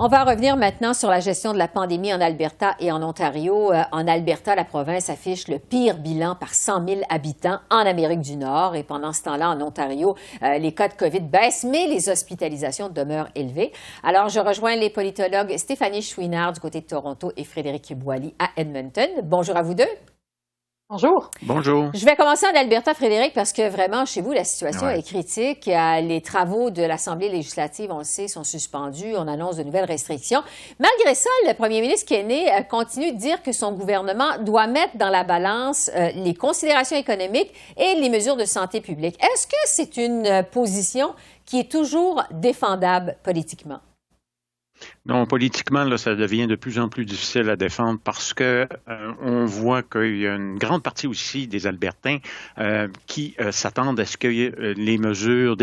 On va revenir maintenant sur la gestion de la pandémie en Alberta et en Ontario. En Alberta, la province affiche le pire bilan par 100 000 habitants en Amérique du Nord. Et pendant ce temps-là, en Ontario, les cas de COVID baissent, mais les hospitalisations demeurent élevées. Alors, je rejoins les politologues Stéphanie Chouinard du côté de Toronto et Frédéric Boily à Edmonton. Bonjour à vous deux. Bonjour. Bonjour. Je vais commencer en Alberta, Frédéric, parce que vraiment, chez vous, la situation est critique. Les travaux de l'Assemblée législative, on le sait, sont suspendus. On annonce de nouvelles restrictions. Malgré ça, le premier ministre Kenney continue de dire que son gouvernement doit mettre dans la balance les considérations économiques et les mesures de santé publique. Est-ce que c'est une position qui est toujours défendable politiquement? Non, politiquement, là, ça devient de plus en plus difficile à défendre parce que on voit qu'il y a une grande partie aussi des Albertains qui s'attendent à ce que des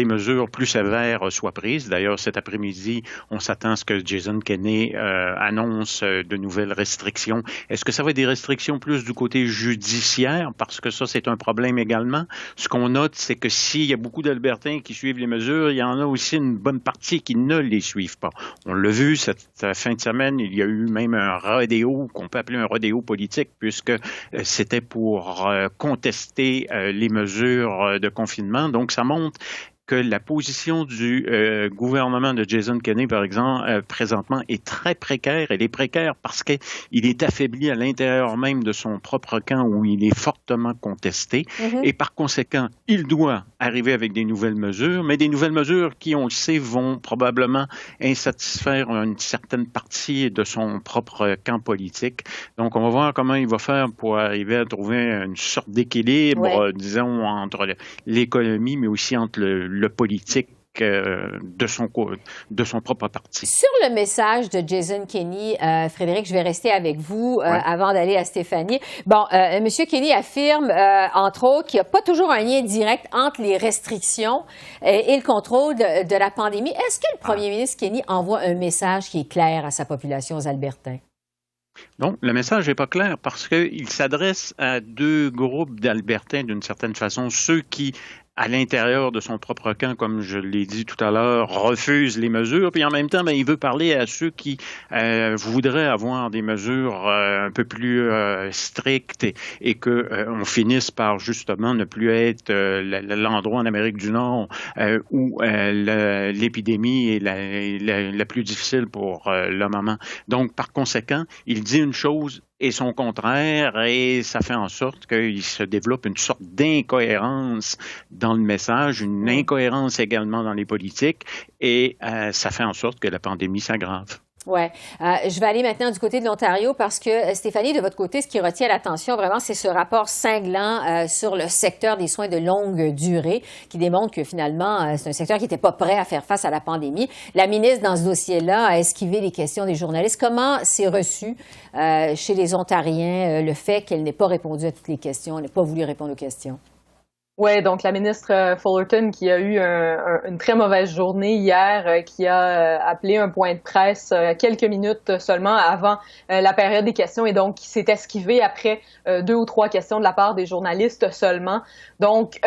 mesures plus sévères soient prises. D'ailleurs, cet après-midi, on s'attend à ce que Jason Kenney annonce de nouvelles restrictions. Est-ce que ça va être des restrictions plus du côté judiciaire? Parce que ça, c'est un problème également. Ce qu'on note, c'est que s'il y a beaucoup d'Albertains qui suivent les mesures, il y en a aussi une bonne partie qui ne les suivent pas. On l'a vu cette fin de semaine, il y a eu même un rodéo, qu'on peut appeler un rodéo politique, puisque c'était pour contester les mesures de confinement. Donc, ça montre que la position du gouvernement de Jason Kenney, par exemple, présentement, est très précaire. Elle est précaire parce qu'il est affaibli à l'intérieur même de son propre camp où il est fortement contesté. Et par conséquent, il doit arriver avec des nouvelles mesures, mais des nouvelles mesures qui, on le sait, vont probablement insatisfaire une certaine partie de son propre camp politique. Donc, on va voir comment il va faire pour arriver à trouver une sorte d'équilibre, disons, entre l'économie, mais aussi entre le politique de son propre parti. Sur le message de Jason Kenney, Frédéric, je vais rester avec vous avant d'aller à Stéphanie. Bon, M. Kenney affirme, entre autres, qu'il n'y a pas toujours un lien direct entre les restrictions et le contrôle de la pandémie. Est-ce que le premier ministre Kenney envoie un message qui est clair à sa population, aux Albertains? Non, le message n'est pas clair parce qu'il s'adresse à deux groupes d'Albertains d'une certaine façon, ceux qui à l'intérieur de son propre camp, comme je l'ai dit tout à l'heure, refuse les mesures. Puis en même temps, il veut parler à ceux qui voudraient avoir des mesures un peu plus strictes et que on finisse par justement ne plus être l'endroit en Amérique du Nord où l'épidémie est la plus difficile pour le moment. Donc, par conséquent, il dit une chose et son contraire, et ça fait en sorte qu'il se développe une sorte d'incohérence dans le message, une incohérence également dans les politiques, et ça fait en sorte que la pandémie s'aggrave. Oui. Je vais aller maintenant du côté de l'Ontario parce que, Stéphanie, de votre côté, ce qui retient l'attention vraiment, c'est ce rapport cinglant sur le secteur des soins de longue durée qui démontre que finalement, c'est un secteur qui n'était pas prêt à faire face à la pandémie. La ministre, dans ce dossier-là, a esquivé les questions des journalistes. Comment s'est reçu chez les Ontariens le fait qu'elle n'ait pas répondu à toutes les questions, n'ait pas voulu répondre aux questions? Oui, donc la ministre Fullerton qui a eu une très mauvaise journée hier, qui a appelé un point de presse quelques minutes seulement avant la période des questions et donc qui s'est esquivée après 2 ou 3 questions de la part des journalistes seulement. Donc,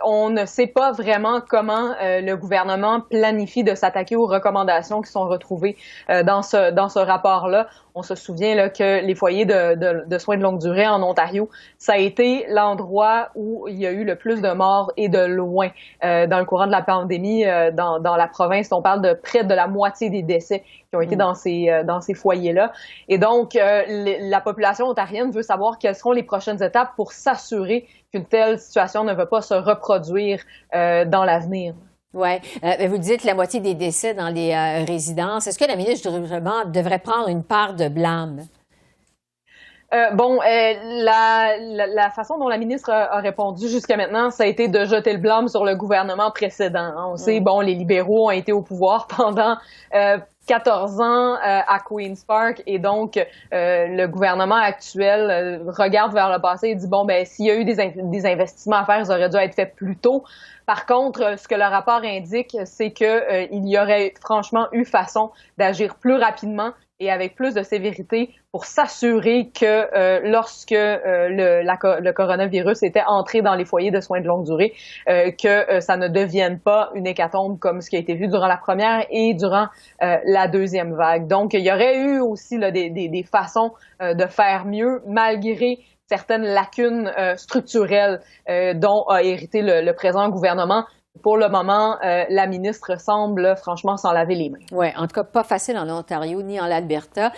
on ne sait pas vraiment comment le gouvernement planifie de s'attaquer aux recommandations qui sont retrouvées dans ce rapport-là. On se souvient là, que les foyers de soins de longue durée en Ontario, ça a été l'endroit où il y a eu le plus de morts et de loin dans le courant de la pandémie dans la province. On parle de près de la moitié des décès qui ont été dans ces foyers-là. Et donc, la population ontarienne veut savoir quelles seront les prochaines étapes pour s'assurer qu'une telle situation ne va pas se reproduire dans l'avenir. Oui. Vous dites la moitié des décès dans les résidences. Est-ce que la ministre devrait prendre une part de blâme? La façon dont la ministre a répondu jusqu'à maintenant, ça a été de jeter le blâme sur le gouvernement précédent. On sait, les libéraux ont été au pouvoir pendant 14 ans à Queen's Park et donc le gouvernement actuel regarde vers le passé et dit s'il y a eu des investissements à faire, ils auraient dû être faits plus tôt. Par contre, ce que le rapport indique, c'est que il y aurait franchement eu façon d'agir plus rapidement et avec plus de sévérité pour s'assurer que lorsque le coronavirus était entré dans les foyers de soins de longue durée, que ça ne devienne pas une hécatombe comme ce qui a été vu durant la première et durant la deuxième vague. Donc, il y aurait eu aussi là, des façons de faire mieux malgré certaines lacunes structurelles dont a hérité le présent gouvernement. Pour le moment, la ministre semble franchement s'en laver les mains. Oui, en tout cas, pas facile en Ontario ni en l'Alberta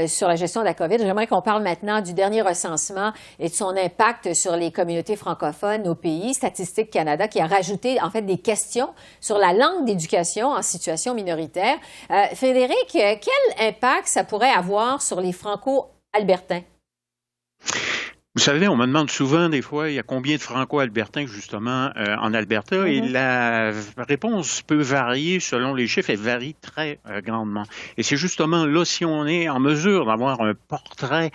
sur la gestion de la COVID. J'aimerais qu'on parle maintenant du dernier recensement et de son impact sur les communautés francophones au pays. Statistique Canada qui a rajouté en fait des questions sur la langue d'éducation en situation minoritaire. Frédéric, quel impact ça pourrait avoir sur les Franco-Albertains? Vous savez, on me demande souvent, des fois, il y a combien de Franco-Albertains, justement, en Alberta? Et la réponse peut varier selon les chiffres. Elle varie très grandement. Et c'est justement là, si on est en mesure d'avoir un portrait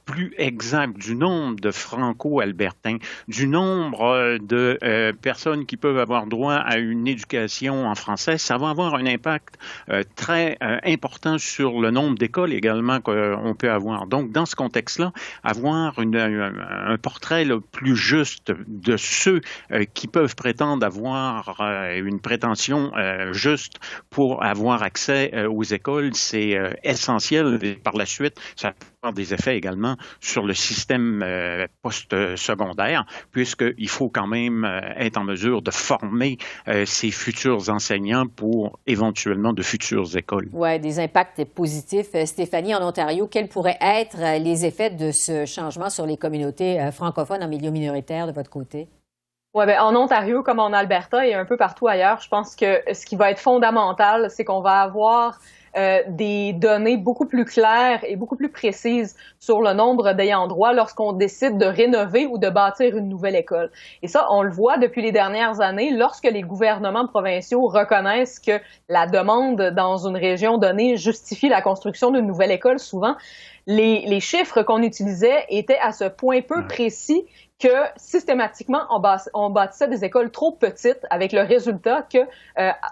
plus exact du nombre de Franco-Albertains, du nombre de personnes qui peuvent avoir droit à une éducation en français, ça va avoir un impact très important sur le nombre d'écoles également qu'on peut avoir. Donc, dans ce contexte-là, avoir un portrait là, plus juste de ceux qui peuvent prétendre avoir une prétention juste pour avoir accès aux écoles, c'est essentiel. Et par la suite, ça peut avoir des effets également sur le système post-secondaire, puisqu'il faut quand même être en mesure de former ces futurs enseignants pour éventuellement de futures écoles. Oui, des impacts positifs. Stéphanie, en Ontario, quels pourraient être les effets de ce changement sur les communautés francophones en milieu minoritaire de votre côté? Ouais, ben en Ontario comme en Alberta et un peu partout ailleurs, je pense que ce qui va être fondamental, c'est qu'on va avoir des données beaucoup plus claires et beaucoup plus précises sur le nombre d'ayants droit lorsqu'on décide de rénover ou de bâtir une nouvelle école. Et ça, on le voit depuis les dernières années, lorsque les gouvernements provinciaux reconnaissent que la demande dans une région donnée justifie la construction d'une nouvelle école, souvent, les chiffres qu'on utilisait étaient à ce point peu précis que systématiquement, on bâtissait des écoles trop petites avec le résultat que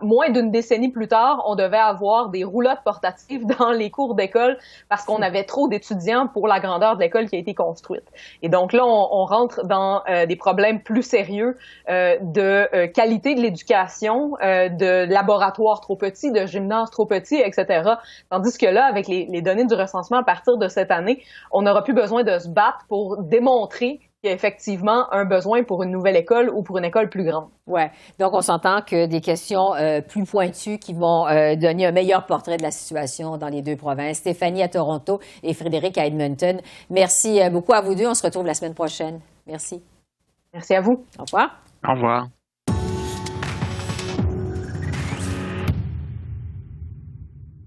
moins d'une décennie plus tard, on devait avoir des roulottes portatives dans les cours d'école parce qu'on avait trop d'étudiants pour la grandeur de l'école qui a été construite. Et donc là, on rentre dans des problèmes plus sérieux de qualité de l'éducation, de laboratoires trop petits, de gymnases trop petits, etc. Tandis que là, avec les données du recensement à partir de cette année, on n'aura plus besoin de se battre pour démontrer qu'il y a effectivement un besoin pour une nouvelle école ou pour une école plus grande. Oui. Donc, on s'entend que des questions plus pointues qui vont donner un meilleur portrait de la situation dans les deux provinces. Stéphanie à Toronto et Frédéric à Edmonton. Merci beaucoup à vous deux. On se retrouve la semaine prochaine. Merci. Merci à vous. Au revoir. Au revoir.